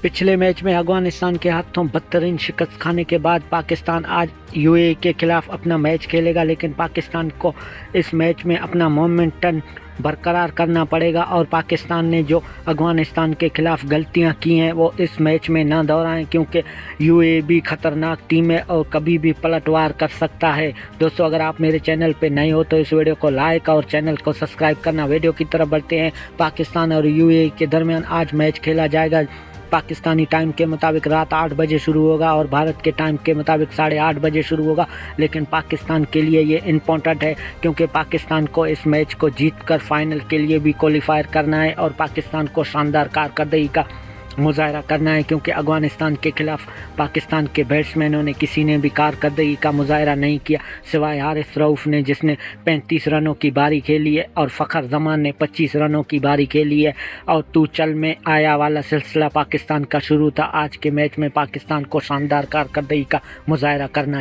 पिछले मैच में अफगानिस्तान के हाथों बदतरीन शिकस्त खाने के बाद पाकिस्तान आज यूएई के खिलाफ अपना मैच खेलेगा, लेकिन पाकिस्तान को इस मैच में अपना मोमेंटम बरकरार करना पड़ेगा और पाकिस्तान ने जो अफगानिस्तान के खिलाफ गलतियां की हैं वो इस मैच में ना दोहराएं, क्योंकि यूएई भी खतरनाक टीम है और कभी भी पलटवार कर सकता है। दोस्तों, अगर आप मेरे चैनल पे नए हो तो इस वीडियो को लाइक और चैनल को सब्सक्राइब करना। वीडियो की तरफ बढ़ते हैं। पाकिस्तान और यूएई के दरमियान आज मैच खेला जाएगा। पाकिस्तानी टाइम के मुताबिक रात 8 बजे शुरू होगा और भारत के टाइम के मुताबिक 8:30 बजे शुरू होगा। लेकिन पाकिस्तान के लिए ये इम्पोर्टेंट है, क्योंकि पाकिस्तान को इस मैच को जीतकर फाइनल के लिए भी क्वालिफायर करना है और पाकिस्तान को शानदार कारकर्दगी का मुजाहरा करना है, क्योंकि अफगानिस्तान के खिलाफ पाकिस्तान के बैट्समैनों ने किसी ने भी कारकर्दगी का मुजाहरा नहीं किया सिवाय हारिस रऊफ ने, जिसने 35 रनों की बारी खेली है, और फ़खर जमान ने 25 रनों की बारी खेली है। और तू चल में आया वाला सिलसिला पाकिस्तान का शुरू था। आज के मैच में पाकिस्तान को शानदार कारकर्दगी का मुजाहरा करना है।